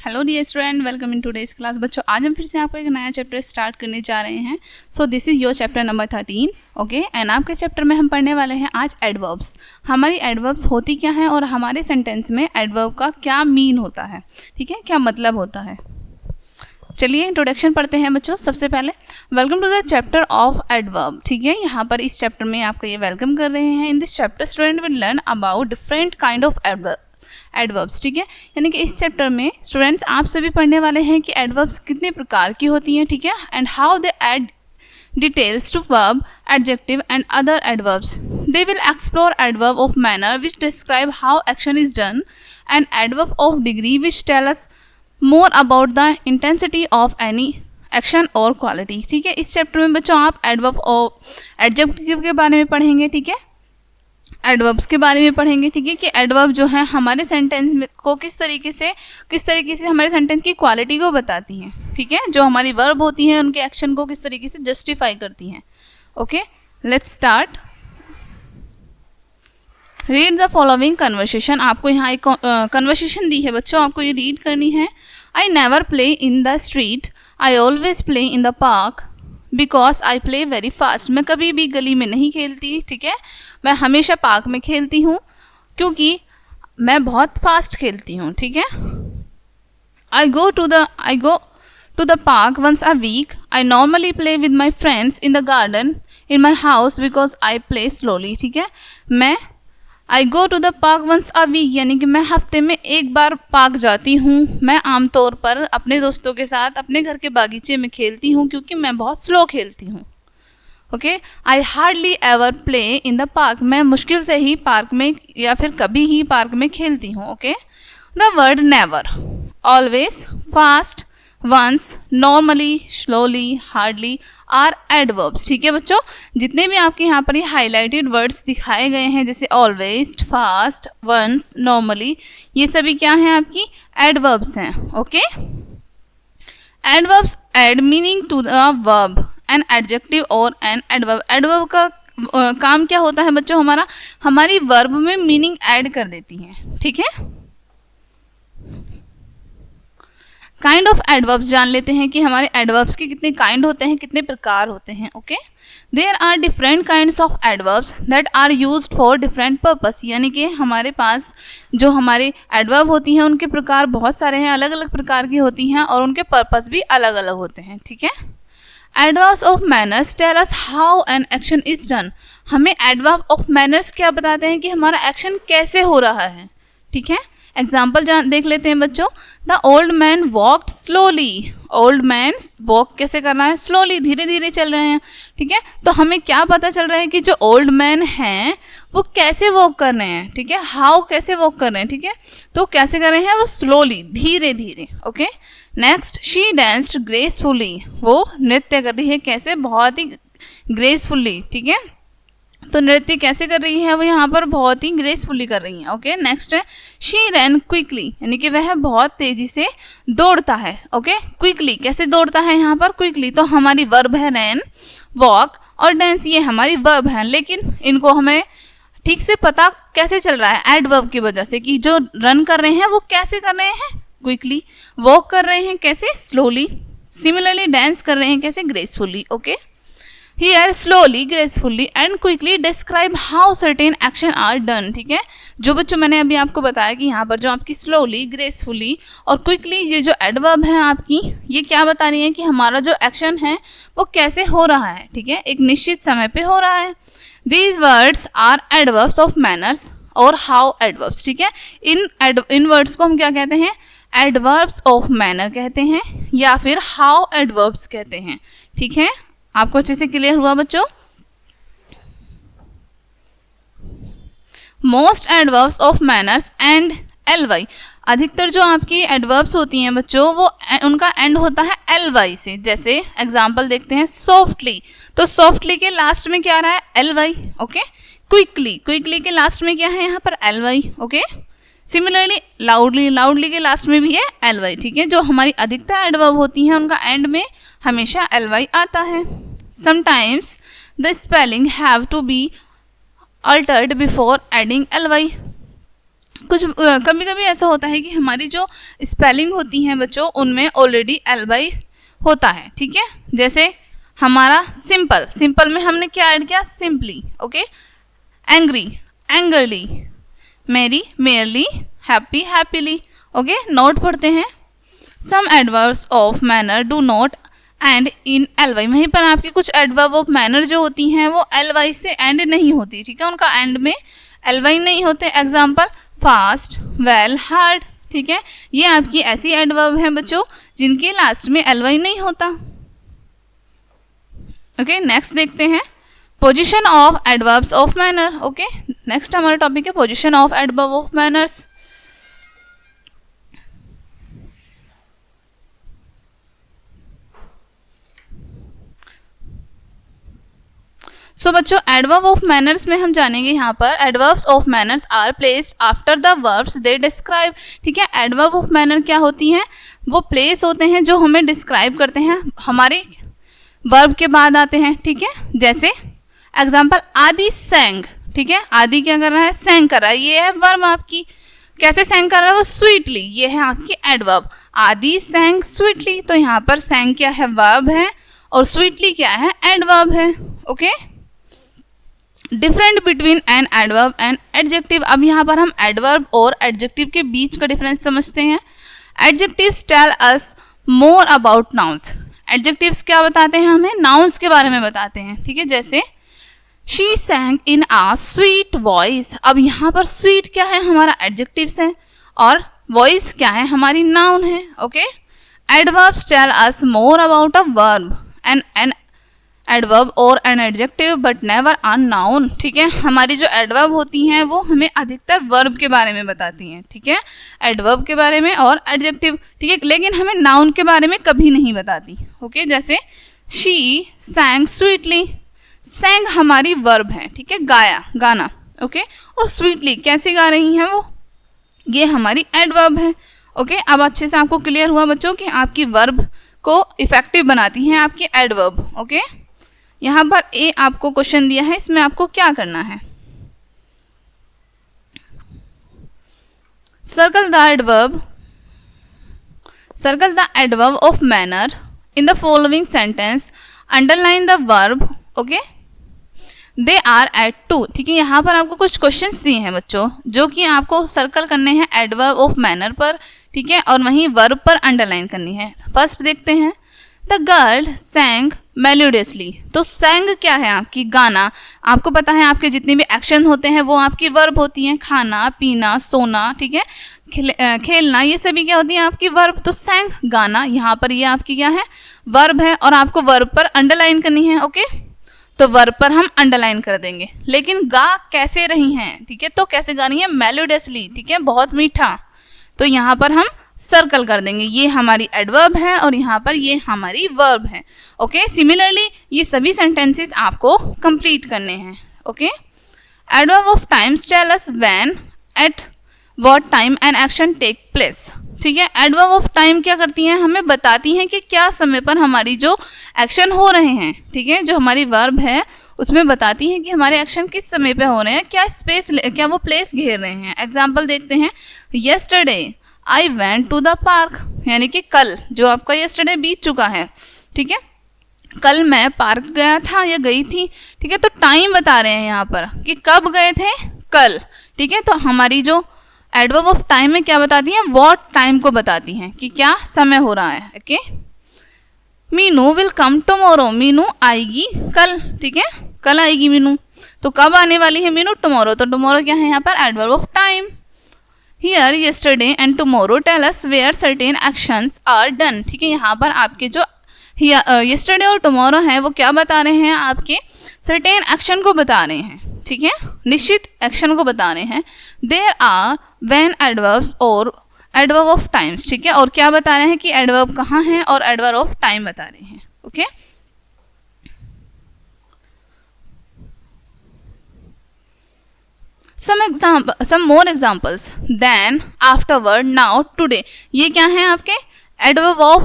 Hello dear student, welcome in today's class. बच्चों, आज हम फिर से आपको एक नया चैप्टर स्टार्ट करने जा रहे हैं। So this is your chapter number 13, okay. And आपके चैप्टर में हम पढ़ने वाले हैं आज एडवर्ब्स। हमारी एडवर्ब्स होती क्या है और हमारे सेंटेंस में एडवर्ब का क्या मीन होता है, ठीक है, क्या मतलब होता है। चलिए इंट्रोडक्शन पढ़ते हैं बच्चों। सबसे पहले welcome to the chapter of adverb, ठीक है। यहाँ पर इस चैप्टर में आपको ये वेलकम कर रहे हैं। In this chapter student will learn about different kind of adverbs, ठीक है। यानी कि इस चैप्टर में स्टूडेंट्स आप सभी पढ़ने वाले हैं कि एडवर्ब्स कितने प्रकार की होती हैं, ठीक है, and how they add details to verb, adjective and other adverbs. They will explore adverb of manner which describe how action is done, and adverb of degree which tell us more about the intensity of any action और quality, ठीक है। इस chapter में बच्चों आप adverb और adjective के बारे में पढ़ेंगे, ठीक है, एडवर्ब्स के बारे में पढ़ेंगे, ठीक है, कि एडवर्ब जो है हमारे सेंटेंस में को किस तरीके से हमारे सेंटेंस की क्वालिटी को बताती हैं, ठीक है। जो हमारी वर्ब होती हैं उनके एक्शन को किस तरीके से जस्टिफाई करती हैं। Okay, let's start. Read the following conversation. आपको यहाँ एक कन्वर्सेशन दी है बच्चों, आपको ये रीड करनी है। I never play in the street, I always play in the park because I play very fast. मैं कभी भी गली में नहीं खेलती, ठीक है, मैं हमेशा पार्क में खेलती हूँ क्योंकि मैं बहुत फास्ट खेलती हूँ, ठीक है। I go to the park once a week, I normally play with my friends in the garden in my house because I play slowly, ठीक है। मैं I go to the park once a week यानी कि मैं हफ्ते में एक बार park जाती हूँ। मैं आमतौर पर अपने दोस्तों के साथ अपने घर के बागीचे में खेलती हूँ क्योंकि मैं बहुत स्लो खेलती हूँ। Okay, I hardly ever play in the park, मैं मुश्किल से ही पार्क में या फिर कभी ही पार्क में खेलती हूँ। Okay, the word never, always, fast, once, normally, slowly, hardly are adverbs, ठीक है बच्चों। जितने भी आपके यहाँ पर ये हाईलाइटेड वर्ड्स दिखाए गए हैं जैसे ऑलवेज, फास्ट, वंस, नॉर्मली, ये सभी क्या हैं, आपकी एडवर्ब्स हैं। Okay, adverbs add meaning to the verb, an adjective और एन एडवर्ब। एडवर्ब का काम क्या होता है बच्चों, हमारी वर्ब में मीनिंग ऐड कर देती है, ठीक है। काइंड ऑफ एडवर्ब्स जान लेते हैं कि हमारे एडवर्ब्स के कितने काइंड होते हैं, कितने प्रकार होते हैं। Okay, there are different kinds of adverbs that are used for different purpose, यानी कि हमारे पास जो हमारे एडवर्ब होती हैं उनके प्रकार बहुत सारे हैं, अलग अलग प्रकार की होती हैं और उनके पर्पस भी अलग अलग होते हैं, ठीक है। Adverbs of manners tell us how an action is done. हमें एडवर्ब ऑफ मैनर्स क्या बताते हैं कि हमारा एक्शन कैसे हो रहा है, ठीक है। एग्जाम्पल देख लेते हैं बच्चों। The old man walked slowly, old man walk कैसे कर रहा है, स्लोली, धीरे धीरे चल रहे हैं, ठीक है। तो हमें क्या पता चल रहा है कि जो ओल्ड मैन हैं वो कैसे वॉक कर रहे हैं, ठीक है, हाउ कैसे वॉक कर रहे हैं, ठीक है। तो कैसे कर रहे हैं, वो स्लोली, धीरे धीरे। Okay, next, she danced gracefully, वो नृत्य कर रही है कैसे, बहुत ही ग्रेसफुली, ठीक है। तो नृत्य कैसे कर रही है, वो यहाँ पर बहुत ही ग्रेसफुली कर रही है। ओके, नेक्स्ट है शी रैन क्विकली, यानी कि वह बहुत तेजी से दौड़ता है। ओके, क्विकली कैसे दौड़ता है, यहाँ पर क्विकली, तो हमारी वर्ब है रैन, वॉक और डांस, ये हमारी वर्ब है, लेकिन इनको हमें ठीक से पता कैसे चल रहा है, एडवर्ब की वजह से, कि जो रन कर रहे हैं वो कैसे कर रहे हैं, क्विकली, वॉक कर रहे हैं कैसे, स्लोली, सिमिलरली डांस कर रहे हैं कैसे, gracefully. Okay, Here slowly, gracefully and quickly describe how certain action are done, ठीक है। जो बच्चों मैंने अभी आपको बताया कि यहाँ पर जो आपकी slowly, gracefully और quickly ये जो adverb है आपकी, ये क्या बता रही है कि हमारा जो एक्शन है वो कैसे हो रहा है, ठीक है, एक निश्चित समय पे हो रहा है। These words are adverbs of manners और how adverbs, ठीक है। इन वर्ड्स को हम क्या कहते हैं, adverbs of manner कहते हैं या फिर how adverbs कहते हैं, ठीक है। आपको अच्छे से क्लियर हुआ बच्चों। Most adverbs of manners and ly, अधिकतर जो आपकी एडवर्ब्स होती हैं बच्चों वो उनका एंड होता है ly से। जैसे एग्जांपल देखते हैं, सॉफ्टली, तो सॉफ्टली के लास्ट में क्या आ रहा है, ly। ओके, क्विकली, क्विकली के लास्ट में क्या है, यहाँ पर ly। Okay, similarly loudly, loudly के लास्ट में भी है ly, ठीक है। जो हमारी अधिकतर एडवर्ब होती हैं उनका एंड में हमेशा ly आता है। Sometimes the spelling have to be altered before adding ly, कुछ कभी कभी ऐसा होता है कि हमारी जो स्पेलिंग होती हैं बच्चों उनमें ऑलरेडी एल होता है, ठीक है। जैसे हमारा सिंपल, सिंपल में हमने क्या ऐड किया, simply, okay. Angry, angrily, merry, merrily, happy, happily, okay. Note पढ़ते हैं, some adverbs of manner do not end in L Y. वहीं पर आपकी कुछ एडवर्ब ऑफ मैनर जो होती हैं वो एल वाई से एंड नहीं होती, ठीक है, उनका एंड में एल वाई नहीं होते। एग्जाम्पल फास्ट, वेल, हार्ड, ठीक है। ये आपकी ऐसी एडवर्ब हैं बच्चों जिनके लास्ट में एल वाई नहीं होता। ओके, नेक्स्ट देखते हैं position of adverbs of manner. Okay, next हमारा टॉपिक है position of adverb of manners. So बच्चों एडवर्ब ऑफ मैनर्स में हम जानेंगे यहाँ पर adverbs of manners are placed after the verbs they describe, ठीक है। एडवर्ब ऑफ मैनर क्या होती हैं, वो प्लेस होते हैं जो हमें डिस्क्राइब करते हैं, हमारे वर्ब के बाद आते हैं, ठीक है। जैसे एग्जाम्पल आदि सेंग, ठीक है, आदि क्या कर रहा है, सेंग कर रहा है, ये है वर्ब आपकी। कैसे सेंग कर रहा है वो, स्वीटली, ये है आपकी एडवर्ब। आदि सेंग स्वीटली, तो यहाँ पर सेंग क्या है, वर्ब है, और स्वीटली क्या है, एडवर्ब है, okay. Different between an adverb and adjective. अब यहाँ पर हम एडवर्ब और एडजेक्टिव के बीच का डिफरेंस समझते हैं। Adjectives tell us more about nouns. Adjectives क्या बताते हैं, हमें नाउन्स के बारे में बताते हैं, ठीक है। जैसे she sang in a sweet voice. अब यहाँ पर स्वीट क्या है, हमारा एडजेक्टिव्स है, और वॉइस क्या है, हमारी नाउन है, okay. Adverbs tell us more about a verb and an adverb or an adjective but never a noun, ठीक है। हमारी जो एडवर्ब होती हैं वो हमें अधिकतर वर्ब के बारे में बताती हैं, ठीक है, एडवर्ब के बारे में और एडजेक्टिव, ठीक है, लेकिन हमें नाउन के बारे में कभी नहीं बताती, ओके। जैसे शी सैंग स्वीटली, सैंग हमारी वर्ब है, ठीक है, गाया, गाना, ओके, और स्वीटली कैसे गा रही हैं वो, ये हमारी एडवर्ब है, ओके। अब अच्छे से आपको क्लियर हुआ बच्चों कि आपकी वर्ब को इफेक्टिव बनाती हैं आपकी एडवर्ब, ओके। यहाँ पर ए आपको क्वेश्चन दिया है, इसमें आपको क्या करना है, circle the adverb of manner in the following sentence, underline the verb, okay, they are eight two, ठीक है। यहाँ पर आपको कुछ क्वेश्चंस दिए हैं बच्चों जो कि आपको सर्कल करने हैं एडवर्ब ऑफ मैनर पर, ठीक है, और वहीं वर्ब पर अंडरलाइन करनी है। फर्स्ट देखते हैं, द गर्ल सैंग मेलोडियसली। तो सैंग क्या है, आपकी गाना। आपको पता है आपके जितने भी एक्शन होते हैं वो आपकी वर्ब होती हैं, खाना, पीना, सोना, ठीक है, खेलना, ये सभी क्या होती है आपकी वर्ब। तो सैंग गाना, यहाँ पर ये आपकी क्या है, वर्ब है, और आपको वर्ब पर अंडरलाइन करनी है, ओके। तो वर्ब पर हम अंडरलाइन कर देंगे, लेकिन गा कैसे रही हैं, ठीक है, तो कैसे गा रही है, मेलोडियसली, ठीक है, बहुत मीठा, तो यहाँ पर हम सर्कल कर देंगे, ये हमारी एडवर्ब है और यहाँ पर ये हमारी वर्ब है, ओके। सिमिलरली ये सभी सेंटेंसेस आपको कंप्लीट करने हैं, okay. Adverb of times tell us when, at what time an action take place, ठीक है। एडवर्ब ऑफ टाइम क्या करती हैं, हमें बताती हैं कि क्या समय पर हमारी जो एक्शन हो रहे हैं, ठीक है, जो हमारी वर्ब है उसमें बताती हैं कि हमारे एक्शन किस समय पे हो रहे हैं, क्या स्पेस, क्या वो प्लेस घेर रहे हैं। एग्जाम्पल देखते हैं, yesterday I went to the park, यानी कि कल, जो आपका येस्टरडे बीत चुका है, ठीक है, कल मैं पार्क गया था या गई थी, ठीक है। तो टाइम बता रहे हैं यहाँ पर कि कब गए थे, कल, ठीक है। तो हमारी जो एडवर्ब ऑफ टाइम में क्या बताती हैं, व्हाट टाइम को बताती हैं कि क्या समय हो रहा है, okay. Meenu will come tomorrow, Meenu आएगी कल, ठीक है, कल आएगी मीनू। तो कब आने वाली है मीनू, टुमारो, तो टुमारो क्या है यहाँ पर adverb of time. Here yesterday and tomorrow tell us where certain actions are done, ठीक है। यहाँ पर आपके जो yesterday और tomorrow है वो क्या बता रहे हैं, आपके certain action को बता रहे हैं, ठीक है, निश्चित एक्शन को बता रहे हैं। There are when adverbs और adverb of times, ठीक है, और क्या बता रहे हैं कि adverb कहाँ है और adverb of time बता रहे हैं, okay. some more examples, then, afterward, now, today, ये क्या है आपके एडवर्ब ऑफ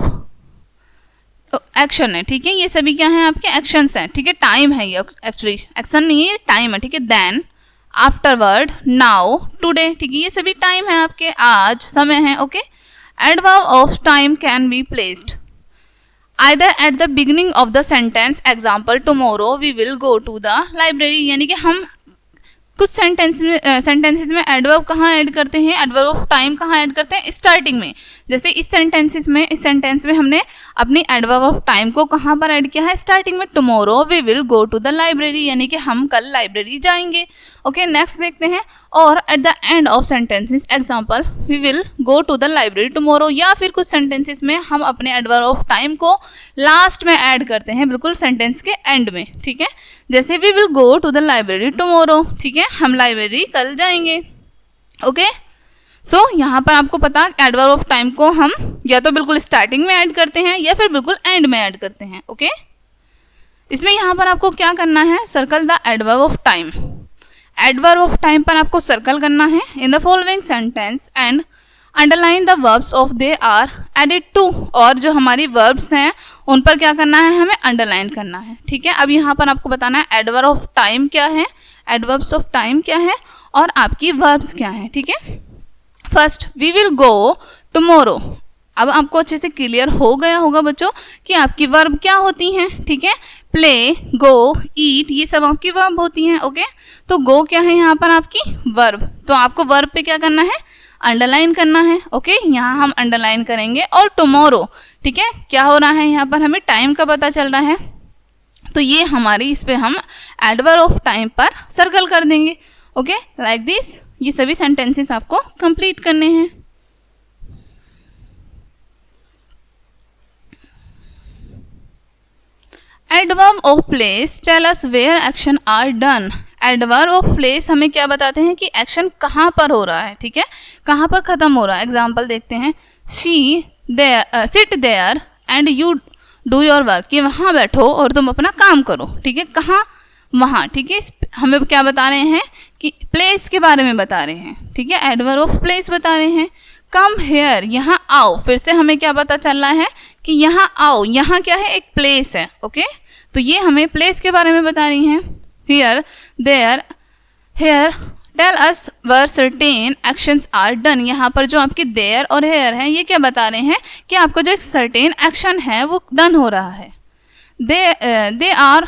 एक्शन है, ठीक है, ये सभी क्या है आपके एक्शंस हैं, ठीक है। टाइम है ये, एक्चुअली एक्शन नहीं है, टाइम है, ठीक है। then, आफ्टरवर्ड, नाउ, टुडे, ठीक है, ये सभी टाइम है आपके, आज समय है, okay. Adverb of time can be placed either at the beginning of the sentence, example tomorrow we will go to the library, यानी कि हम कुछ सेंटेंसेस में एडवर्ब कहाँ ऐड करते हैं, एडवर्ब ऑफ टाइम कहाँ ऐड करते हैं, स्टार्टिंग में। जैसे इस सेंटेंस में हमने अपनी एडवर्ब ऑफ टाइम को कहाँ पर ऐड किया है, स्टार्टिंग में। Tomorrow we will go to the library, यानी कि हम कल लाइब्रेरी जाएंगे, ओके। नेक्स्ट देखते हैं, और at the end of sentences, example we will go to the library tomorrow, या फिर कुछ सेंटेंसेस में हम अपने एडवर्ब ऑफ टाइम को लास्ट में ऐड करते हैं, बिल्कुल सेंटेंस के एंड में, ठीक है। जैसे we will go to the library tomorrow, ठीक है, हम लाइब्रेरी कल जाएंगे, ओके। सो यहाँ पर आपको पता एडवर्ब ऑफ टाइम को हम या तो बिल्कुल स्टार्टिंग में ऐड करते हैं या फिर बिल्कुल एंड में ऐड करते हैं, ओके। इसमें यहाँ पर आपको क्या करना है, circle the adverb of time. Adverb of time पर आपको सर्कल करना है in the following sentence and underline the verbs of they are added to, और जो हमारी वर्ब्स हैं उन पर क्या करना है, हमें अंडरलाइन करना है, ठीक है। अब यहाँ पर आपको बताना है एडवर्ब ऑफ टाइम क्या है, एडवर्ब्स ऑफ टाइम क्या है और आपकी वर्ब्स क्या है, ठीक है। First, we will go tomorrow. अब आपको अच्छे से क्लियर हो गया होगा बच्चों कि आपकी वर्ब क्या होती हैं, ठीक है। प्ले, गो, ईट, ये सब आपकी वर्ब होती हैं, ओके। तो गो क्या है यहाँ पर आपकी वर्ब, तो आपको वर्ब पे क्या करना है, अंडरलाइन करना है, ओके। यहाँ हम अंडरलाइन करेंगे। और टुमारो, ठीक है, क्या हो रहा है यहाँ पर, हमें टाइम का पता चल रहा है, तो ये हमारी इस पे हम एडवर्ब ऑफ टाइम पर सर्कल कर देंगे, ओके, लाइक दिस। ये सभी सेंटेंसेस आपको कंप्लीट करने हैं। Adverb of place tell us where action are done. Adverb of place हमें क्या बताते हैं कि एक्शन कहाँ पर हो रहा है, ठीक है, कहाँ पर खत्म हो रहा है। एग्जाम्पल देखते हैं, she sit there and you do your work, कि वहाँ बैठो और तुम अपना काम करो, ठीक है, कहाँ, वहाँ, ठीक है। हमें क्या बता रहे हैं कि प्लेस के बारे में बता रहे हैं, ठीक है, एडवर्ब ऑफ प्लेस बता रहे हैं। कम हेयर, यहाँ आओ, फिर से हमें क्या पता चल रहा है कि यहाँ आओ, यहाँ क्या है, एक प्लेस है, ओके। तो ये हमें प्लेस के बारे में बता रही हैं। Here, there, here tell us where certain actions are done. यहाँ पर जो आपके देयर और हेयर हैं ये क्या बता रहे हैं कि आपका जो एक सर्टेन एक्शन है वो डन हो रहा है। दे आर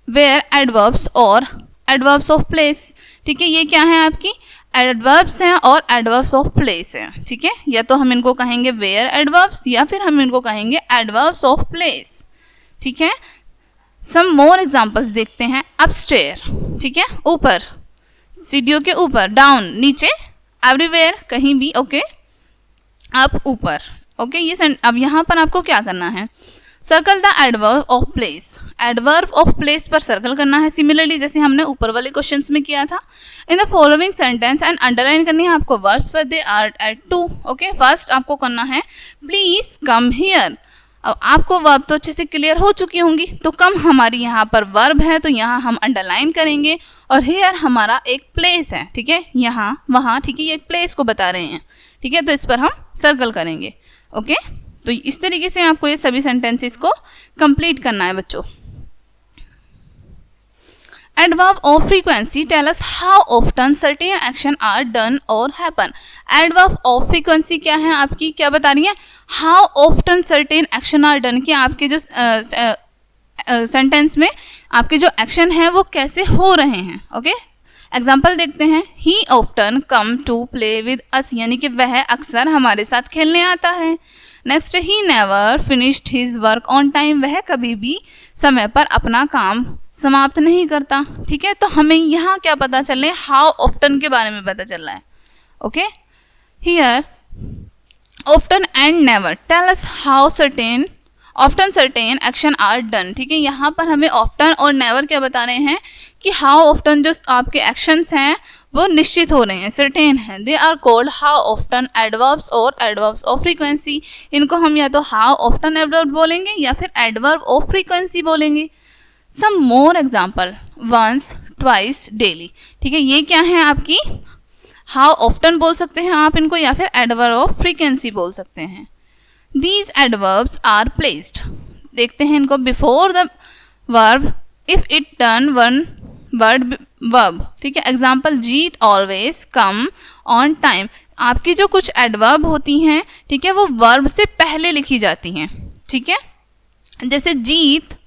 वेयर एडवर्ब्स और एडवर्ब्स ऑफ प्लेस, ठीक है, ये क्या है आपकी एडवर्ब्स हैं और एडवर्ब्स ऑफ प्लेस हैं, ठीक है। या तो हम इनको कहेंगे वेयर एडवर्ब्स या फिर हम इनको कहेंगे एडवर्ब्स ऑफ प्लेस, ठीक है। सम मोर एग्जाम्पल्स देखते हैं। अपस्टेयर, ठीक है, ऊपर, सीढ़ियों के ऊपर, डाउन, नीचे, एवरीवेयर, कहीं भी, ओके, अप, ऊपर, ओके। ये अब यहाँ पर आपको क्या करना है, circle the adverb of place. Adverb of place पर सर्कल करना है, सिमिलरली जैसे हमने ऊपर वाले क्वेश्चंस में किया था। In the following sentence and underline करनी है आपको वर्ब्स पर they are eight two, okay. First आपको करना है प्लीज कम हियर। अब आपको वर्ब तो अच्छे से क्लियर हो चुकी होंगी, तो कम हमारी यहाँ पर वर्ब है तो यहाँ हम अंडरलाइन करेंगे, और हियर हमारा एक प्लेस है, ठीक है, यहाँ वहाँ, ठीक है, ये एक प्लेस को बता रहे हैं, ठीक है, तो इस पर हम सर्कल करेंगे, ओके। तो इस तरीके से आपको ये सभी सेंटेंसेस को कंप्लीट करना है बच्चों। Adverb of frequency tell us how often certain action are done और हैपन। एडवर्ब ऑफ फ्रीक्वेंसी क्या है आपकी, क्या बता रही है, how often certain action are done, कि आपके जो सेंटेंस में आपके जो एक्शन है वो कैसे हो रहे हैं, ओके। एग्जाम्पल देखते हैं, he often come to play with us, यानी कि वह अक्सर हमारे साथ खेलने आता है। Next, he never finished his work on time, वह कभी भी समय पर अपना काम समाप्त नहीं करता, ठीक है। तो हमें यहाँ क्या पता चल रहा है, हाउ ऑफ्टन के बारे में पता चल रहा है, okay. Here often and never tell us how certain often certain action are done, ठीक है। यहाँ पर हमें ऑफ्टन और नेवर क्या बता रहे हैं कि हाउ ऑफ्टन जो आपके एक्शंस हैं वो निश्चित हो रहे हैं, सर्टेन हैं। They are called how often adverbs और एडवर्ब्स ऑफ फ्रीक्वेंसी। इनको हम या तो हाउ ऑफ्टन एडवर्ब बोलेंगे या फिर एडवर्ब ऑफ फ्रीक्वेंसी बोलेंगे। Some more example, once, twice, daily, ठीक है, ये क्या है आपकी हाउ ऑफ्टन बोल सकते हैं आप इनको, या फिर एडवर्ब ऑफ फ्रीक्वेंसी बोल सकते हैं। These adverbs are placed, देखते हैं इनको, before the verb if it turn one word verb, ठीक है। Example, Jeet always come on time. आपकी जो कुछ एडवर्ब होती हैं, ठीक है, वो वर्ब से पहले लिखी जाती हैं, ठीक है। जैसे जीत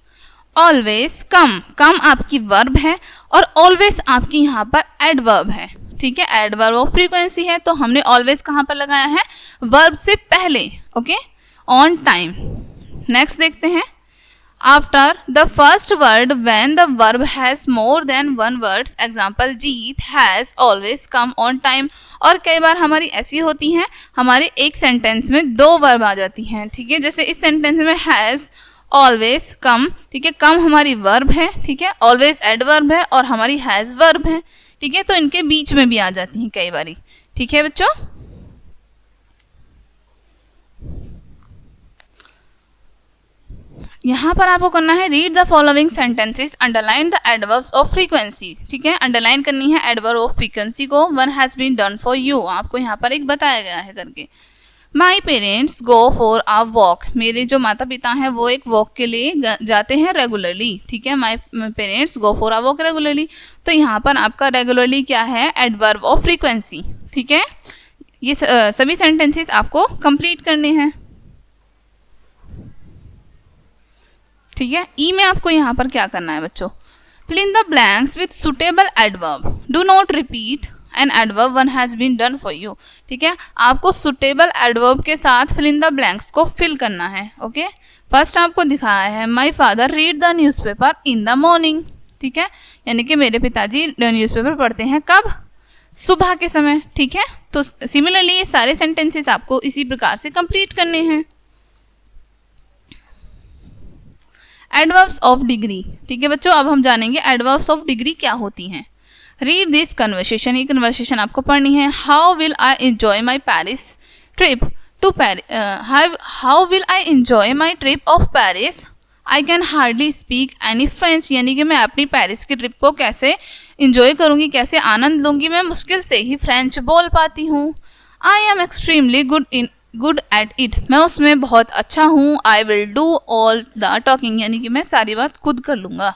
ऑलवेज कम, कम आपकी वर्ब है और ऑलवेज आपकी यहाँ पर एडवर्ब है, ठीक है। एडवर्ब ऑफ फ्रीक्वेंसी है, तो हमने ऑलवेज कहाँ पर लगाया है, वर्ब से पहले, ओके। On time. नेक्स्ट देखते हैं, after the first word when the verb has more than one words. Example, Jeet has always come on time. और कई बार हमारी ऐसी होती हैं, हमारे एक सेंटेंस में दो वर्ब आ जाती हैं, ठीक है। जैसे इस सेंटेंस में हैज ऑलवेज कम, ठीक है, कम हमारी वर्ब है, ठीक है, ऑलवेज एडवर्ब है और हमारी हैज वर्ब है, ठीक है। तो इनके बीच में भी आ जाती हैं कई बारी, ठीक है बच्चों। यहाँ पर आपको करना है, read the following sentences, underline the adverbs of frequency, ठीक है। अंडरलाइन करनी है एडवर्ब ऑफ फ्रीक्वेंसी को। One has been done for you, आपको यहाँ पर एक बताया गया है करके। My parents go for a walk, मेरे जो माता पिता हैं वो एक वॉक के लिए जाते हैं रेगुलरली, ठीक है। माई parents go for a walk regularly. तो यहाँ पर आपका रेगुलरली क्या है, एडवर्ब ऑफ फ्रीक्वेंसी, ठीक है। ये सभी सेंटेंसेस आपको कंप्लीट करने हैं, ठीक है। ई में आपको यहाँ पर क्या करना है बच्चों, fill in the blanks with suitable adverb, do not repeat an adverb one has been done for you, ठीक है। आपको सुटेबल एडवर्ब के साथ फिल इन द ब्लैंक्स को फिल करना है, ओके। फर्स्ट आपको दिखाया है, my father read the newspaper in the morning, ठीक है, यानी कि मेरे पिताजी न्यूज़पेपर पढ़ते हैं कब, सुबह के समय, ठीक है। तो सिमिलरली ये सारे सेंटेंसेस आपको इसी प्रकार से कंप्लीट करने हैं। एडवर्ब्स ऑफ डिग्री, ठीक है बच्चों। अब हम जानेंगे एडवर्ब्स ऑफ डिग्री क्या होती हैं। रीड दिस कन्वर्सेशन, ये कन्वर्सेशन आपको पढ़नी है। How will I enjoy my Paris trip to how will I enjoy my trip of Paris, I can hardly speak any French, यानी कि मैं अपनी पेरिस की ट्रिप को कैसे इंजॉय करूँगी, कैसे आनंद लूँगी, मैं मुश्किल से ही फ्रेंच बोल पाती हूँ। I am extremely good at it, मैं उसमें बहुत अच्छा हूँ। I will do all the talking, यानी कि मैं सारी बात खुद कर लूँगा।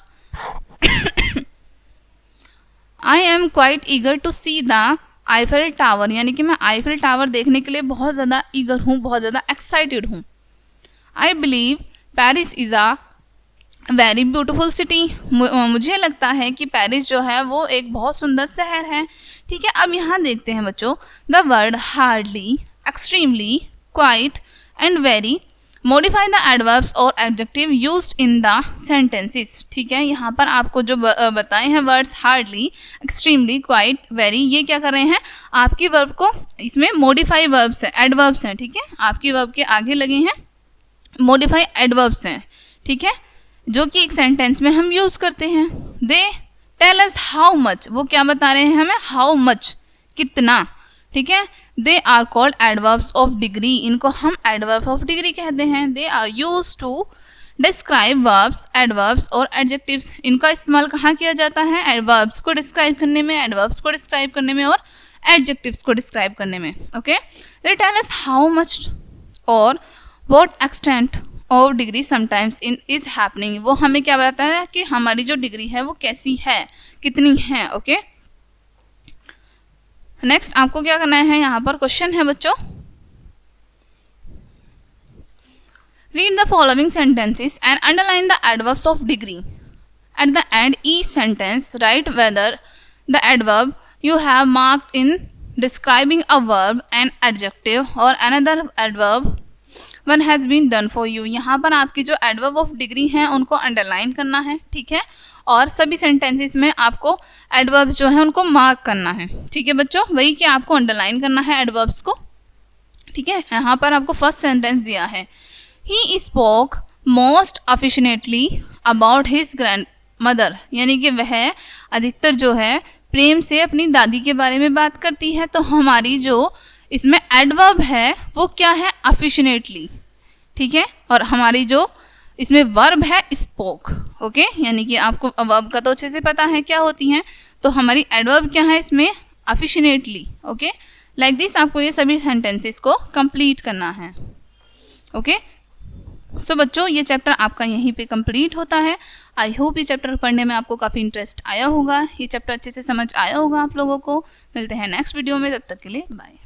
I am quite eager to see the Eiffel tower, यानी कि मैं आईफेल टावर देखने के लिए बहुत ज़्यादा ईगर हूँ, बहुत ज़्यादा एक्साइटेड हूँ। I believe Paris is a very beautiful city, मुझे लगता है कि पेरिस जो है वो एक बहुत सुंदर शहर है, ठीक है। अब यहाँ देखते हैं बच्चों, the word hardly, extremely, quite and very modify the adverbs or adjective used in the sentences, ठीक है। यहाँ पर आपको जो बताए हैं words hardly, extremely, quite, very, ये क्या कर रहे हैं, आपकी वर्ब को इसमें मॉडिफाई वर्ब्स हैं, एडवर्ब्स हैं, ठीक है। आपकी वर्ब के आगे लगे हैं मॉडिफाई एडवर्ब्स हैं, ठीक है, जो कि एक सेंटेंस में हम यूज करते हैं। They tell us how much, वो क्या बता रहे हैं हमें, हाउ मच, कितना, ठीक है। They are called adverbs of degree, इनको हम एडवर्ब ऑफ डिग्री कहते हैं। They are used to describe verbs, adverbs और एडजेक्टिव्स, इनका इस्तेमाल कहाँ किया जाता है, एडवर्ब्स को डिस्क्राइब करने में, एडवर्ब्स को डिस्क्राइब करने में और एडजेक्टिव्स को डिस्क्राइब करने में, okay. They tell us how much or what extent of degree sometimes in is happening, वो हमें क्या बताता है कि हमारी जो डिग्री है वो कैसी है, कितनी है, ओके। नेक्स्ट आपको क्या करना है, यहाँ पर क्वेश्चन है बच्चों, read the following sentences and underline the adverbs of degree. At the end each sentence write whether the adverb you have marked in describing a verb and adjective or another adverb one has been done for you. यहाँ पर आपकी जो adverb of degree हैं उनको underline करना है, ठीक है, और सभी सेंटेंसेस में आपको एडवर्ब्स जो है उनको मार्क करना है, ठीक है बच्चों। वही कि आपको अंडरलाइन करना है एडवर्ब्स को, ठीक है। यहाँ पर आपको फर्स्ट सेंटेंस दिया है, he spoke most affectionately about his grandmother, यानी कि वह अधिकतर जो है प्रेम से अपनी दादी के बारे में बात करती है। तो हमारी जो इसमें एडवर्ब है वो क्या है, अफिशनेटली, ठीक है। और हमारी जो इसमें वर्ब है स्पोक, ओके, यानी कि आपको वर्ब का तो अच्छे से पता है क्या होती हैं, तो हमारी एडवर्ब क्या है इसमें, अफिशनेटली, ओके। लाइक दिस आपको ये सभी सेंटेंसेस को कंप्लीट करना है, ओके। सो बच्चों ये चैप्टर आपका यहीं पे कंप्लीट होता है। आई होप ये चैप्टर पढ़ने में आपको काफ़ी इंटरेस्ट आया होगा, ये चैप्टर अच्छे से समझ आया होगा आप लोगों को। मिलते हैं नेक्स्ट वीडियो में, तब तक के लिए बाय।